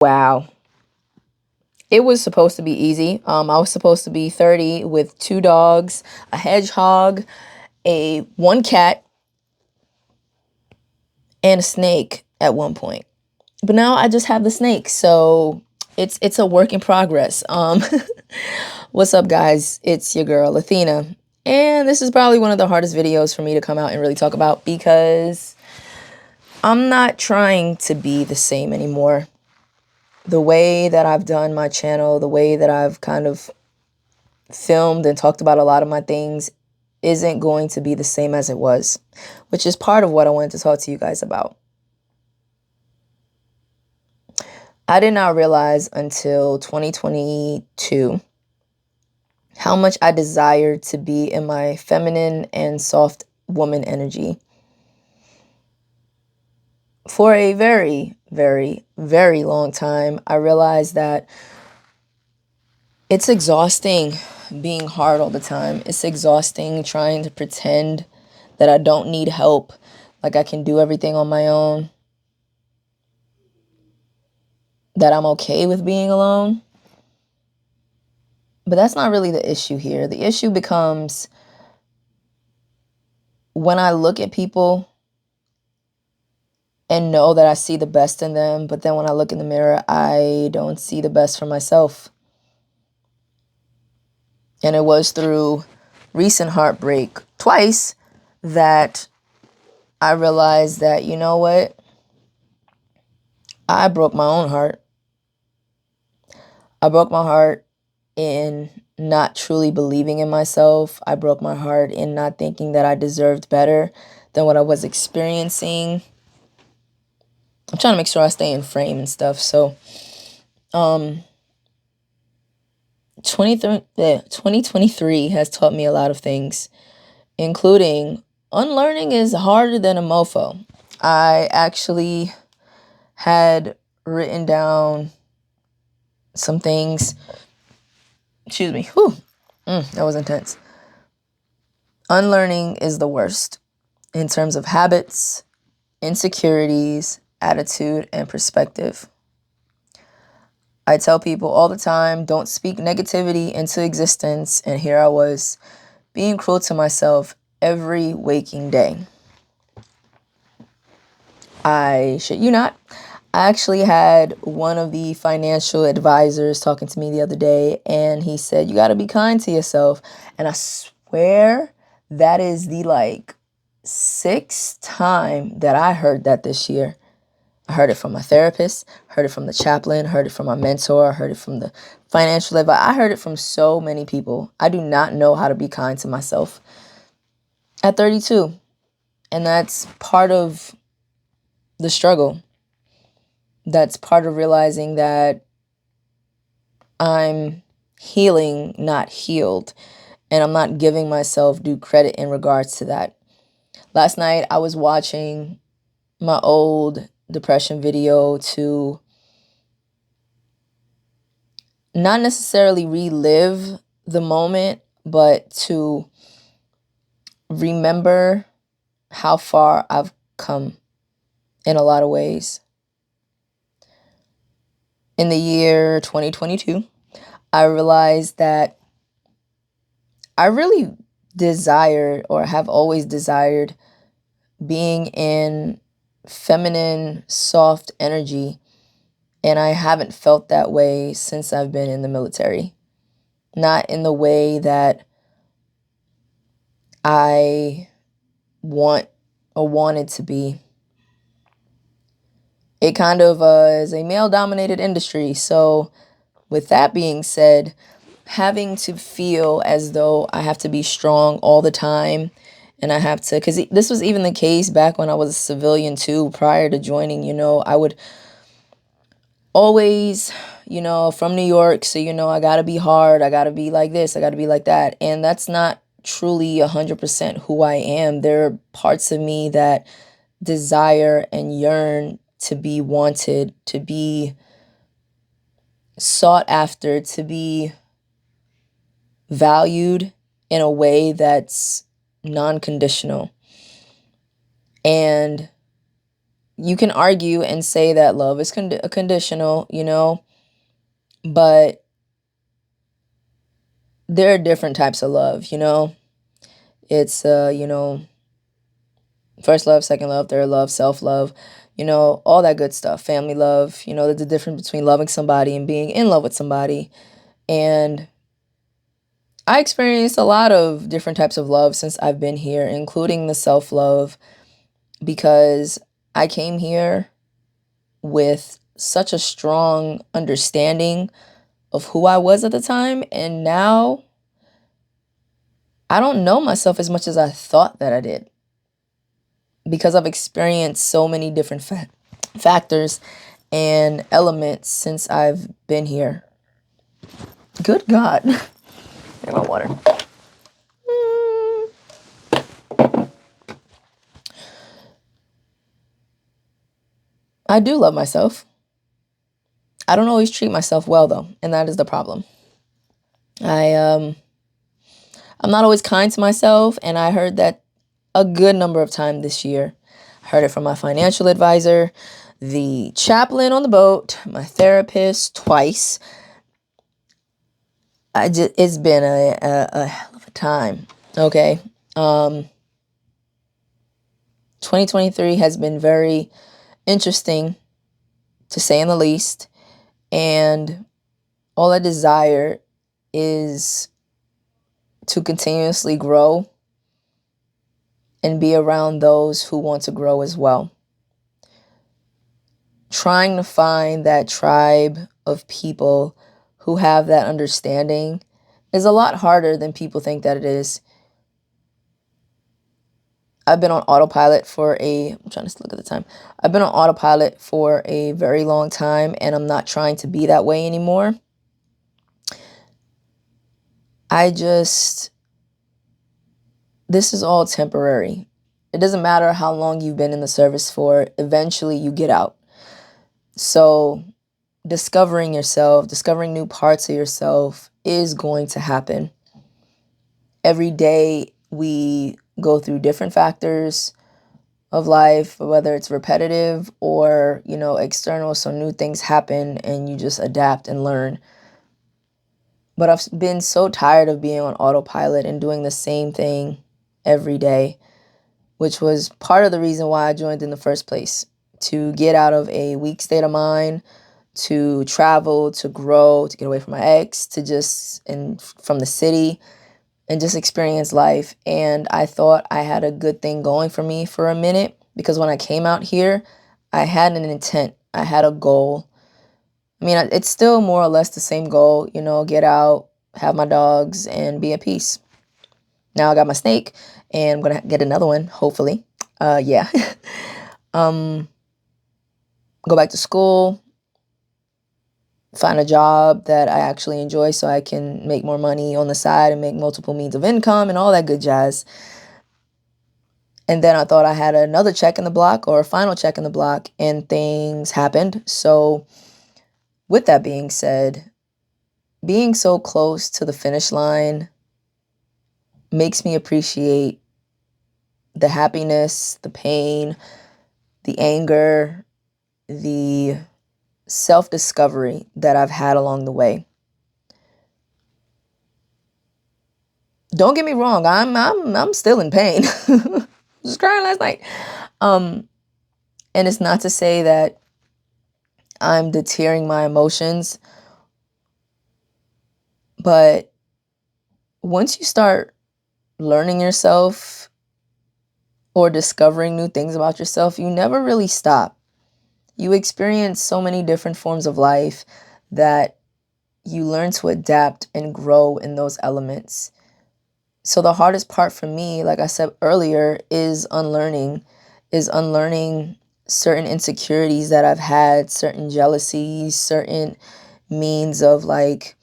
Wow. It was supposed to be easy. I was supposed to be 30 with 2 dogs, a hedgehog, a one cat, and a snake at one point. But now I just have the snake, so it's a work in progress. What's up, guys? It's your girl Athena, and this is probably one of the hardest videos for me to come out and really talk about because I'm not trying to be the same anymore. The way that I've done my channel, the way that I've kind of filmed and talked about a lot of my things isn't going to be the same as it was, which is part of what I wanted to talk to you guys about. I did not realize until 2022 how much I desired to be in my feminine and soft woman energy. For a very, very, very long time, I realized that it's exhausting being hard all the time. It's exhausting trying to pretend that I don't need help, like I can do everything on my own, that I'm okay with being alone. But that's not really the issue here. The issue becomes when I look at people and know that I see the best in them, but then when I look in the mirror, I don't see the best for myself. And it was through recent heartbreak twice that I realized that, you know what? I broke my own heart. I broke my heart in not truly believing in myself. I broke my heart in not thinking that I deserved better than what I was experiencing. I'm trying to make sure I stay in frame and stuff. So, 2023 has taught me a lot of things, including unlearning is harder than a mofo. I actually had written down some things. Excuse me. Whew. That was intense. Unlearning is the worst in terms of habits, insecurities, attitude, and perspective. I tell people all the time, don't speak negativity into existence. And here I was being cruel to myself every waking day. I shit you not. I actually had one of the financial advisors talking to me the other day, and he said, you got to be kind to yourself. And I swear that is the 6th time that I heard that this year. I heard it from my therapist, heard it from the chaplain, heard it from my mentor, heard it from the financial advisor. I heard it from so many people. I do not know how to be kind to myself at 32. And that's part of the struggle. That's part of realizing that I'm healing, not healed. And I'm not giving myself due credit in regards to that. Last night, I was watching my old depression video to not necessarily relive the moment, but to remember how far I've come in a lot of ways. In the year 2022, I realized that I really desired, or have always desired, being in feminine, soft energy. And I haven't felt that way since I've been in the military. Not in the way that I want or wanted to be. It kind of is a male-dominated industry. So with that being said, having to feel as though I have to be strong all the time, and I have to, because this was even the case back when I was a civilian too, prior to joining, I would always, from New York, so, I gotta be hard, I gotta be like this, I gotta be like that, and that's not truly 100% who I am. There are parts of me that desire and yearn to be wanted, to be sought after, to be valued in a way that's non-conditional. And You can argue and say that love is conditional, but there are different types of love. It's, first love, second love, third love, self-love, all that good stuff. Family love, there's a difference between loving somebody and being in love with somebody. And I experienced a lot of different types of love since I've been here, including the self-love, because I came here with such a strong understanding of who I was at the time. And now I don't know myself as much as I thought that I did, because I've experienced so many different factors and elements since I've been here. Good God. Get my water. I do love myself. I don't always treat myself well, though, and that is the problem. I'm not always kind to myself, and I heard that a good number of times this year. I heard it from my financial advisor, the chaplain on the boat, my therapist twice. It's been a hell of a time. Okay. 2023 has been very interesting, to say in the least. And all I desire is to continuously grow and be around those who want to grow as well. Trying to find that tribe of people who have that understanding is a lot harder than people think that it is. I've been on autopilot I'm trying to look at the time. I've been on autopilot for a very long time, and I'm not trying to be that way anymore. This is all temporary. It doesn't matter how long you've been in the service for, eventually you get out. So discovering yourself, discovering new parts of yourself is going to happen. Every day we go through different factors of life, whether it's repetitive or, external. So new things happen and you just adapt and learn. But I've been so tired of being on autopilot and doing the same thing every day, which was part of the reason why I joined in the first place, to get out of a weak state of mind, to travel, to grow, to get away from my ex, from the city, and just experience life. And I thought I had a good thing going for me for a minute, because when I came out here, I had an intent. I had a goal. I mean, it's still more or less the same goal, get out, have my dogs, and be at peace. Now I got my snake, and I'm going to get another one, hopefully. Yeah. Go back to school, find a job that I actually enjoy so I can make more money on the side and make multiple means of income and all that good jazz. And then I thought I had another check in the block, or a final check in the block, and things happened. So with that being said, being so close to the finish line makes me appreciate the happiness, the pain, the anger, the self-discovery that I've had along the way. Don't get me wrong, I'm still in pain. I was crying last night. And it's not to say that I'm deterring my emotions, but once you start learning yourself or discovering new things about yourself, you never really stop. You experience so many different forms of life that you learn to adapt and grow in those elements. So the hardest part for me, like I said earlier, is unlearning certain insecurities that I've had, certain jealousies, certain means of like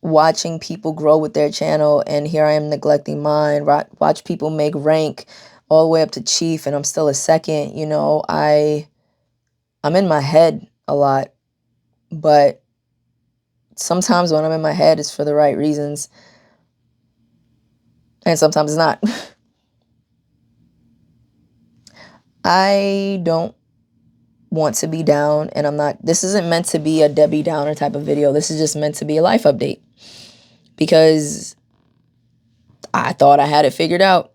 watching people grow with their channel, and here I am neglecting mine. Watch people make rank all the way up to chief, and I'm still a second. I'm in my head a lot, but sometimes when I'm in my head, it's for the right reasons, and sometimes it's not. I don't want to be down, and this isn't meant to be a Debbie Downer type of video. This is just meant to be a life update, because I thought I had it figured out.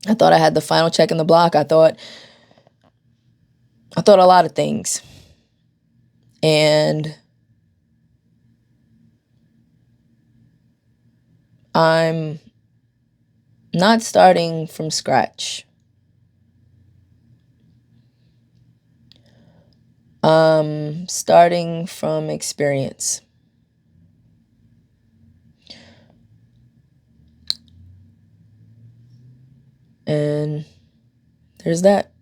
I thought I had the final check in the block. I thought a lot of things. And I'm not starting from scratch. Starting from experience. And there's that.